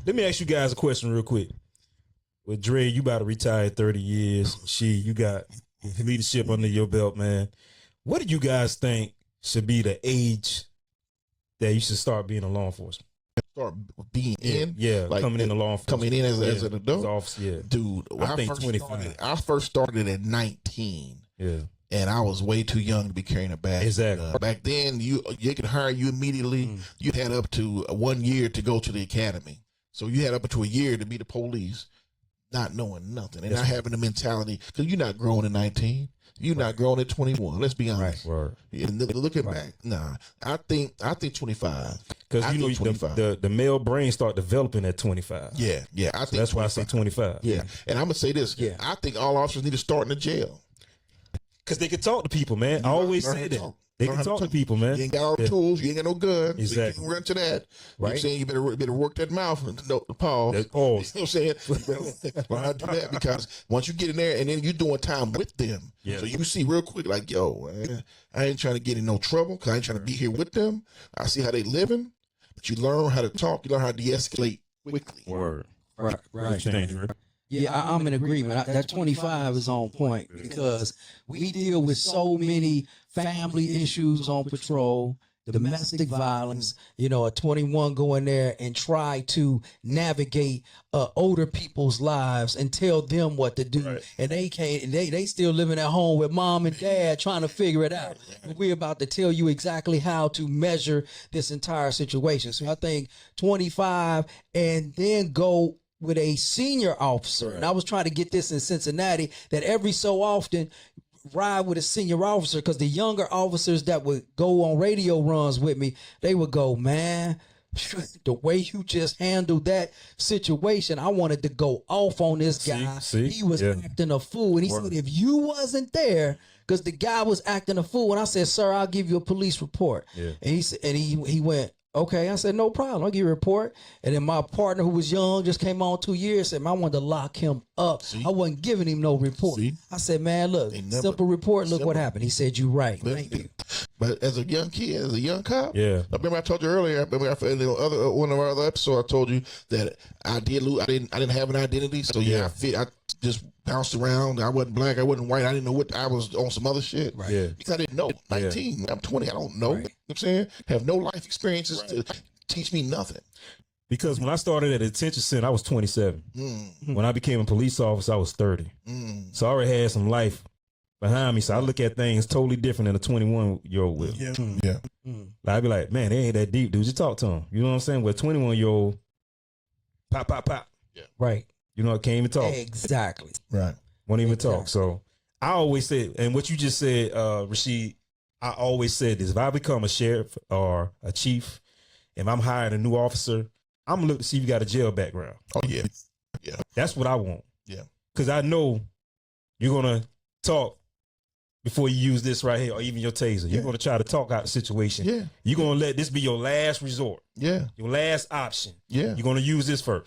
Let me ask you guys a question real quick. With Dre, you about to retire 30 years. You got leadership under your belt, man. What do you guys think should be the age that you should start being a law enforcement? Start being in, like coming into law enforcement, coming in as an adult, officer, dude. I first started at 19, and I was way too young to be carrying a bag. Exactly. Back then, they could hire you immediately. You had up to 1 year to go to the academy, so you had up to a year to be the police, not knowing nothing and not having the mentality because you're not growing at 19. You're not growing at 21. Let's be honest. Right. And looking back, nah, I think 25. Because you know the male brain start developing at 25. Yeah. I think that's 25. Why I say 25. Yeah, and I'm gonna say this. Yeah. I think all officers need to start in the jail because they can talk to people, man. I always say that. They can talk to people, man. You ain't got all the tools. You ain't got no gun. Exactly. So you can run to that. Right. You saying you better work that mouth and pause. Pause. You know what I'm saying? You better learn how to do that because once you get in there and then you're doing time with them. Yeah. So you see real quick like, yo, I ain't trying to get in no trouble because I ain't trying to be here with them. I see how they living. But you learn how to talk. You learn how to de-escalate quickly. Word. Right. Yeah, I'm in agreement. That 25 is on point because we deal with so many family issues on patrol, domestic violence. You know, a 21 go in there and try to navigate older people's lives and tell them what to do, and they can't. And they still living at home with mom and dad trying to figure it out. We're about to tell you exactly how to measure this entire situation. So I think 25 and then go with a senior officer. And I was trying to get this in Cincinnati that every so often ride with a senior officer because the younger officers that would go on radio runs with me, they would go, man, the way you just handled that situation, I wanted to go off on this guy. He was acting a fool. And he said, if you wasn't there, because the guy was acting a fool, and I said, sir, I'll give you a police report. And he said, and he went, okay. I said, no problem. I'll give you a report. And then my partner who was young, just came on 2 years, said, man, I wanted to lock him up. I wasn't giving him no report. I said, man, look, simple report. Look what happened. He said, you right. Thank you. But as a young kid, as a young cop, I remember I told you earlier, in one of our other episodes, I told you that I didn't have an identity. So I just bounced around. I wasn't black. I wasn't white. I didn't know what I was on some other shit. Because I didn't know. 19, I'm 20. I don't know. You know what I'm saying? Have no life experiences to teach me nothing. Because when I started at a detention center, I was 27. When I became a police officer, I was 30. So I already had some life behind me. So I look at things totally different than a 21-year-old will. Like, I'd be like, man, they ain't that deep, dude. Just talk to them. You know what I'm saying? With a 21-year-old, pop. Right. You know, can't even talk. Exactly. Right. Won't even talk. So I always said, and what you just said, Rasheed, I always said this. If I become a sheriff or a chief, if I'm hiring a new officer, I'm going to look to see if you got a jail background. Oh, yeah. That's what I want. Yeah. Because I know you're going to talk before you use this right here or even your taser. You're going to try to talk out the situation. You're going to let this be your last resort. Your last option. You're going to use this first.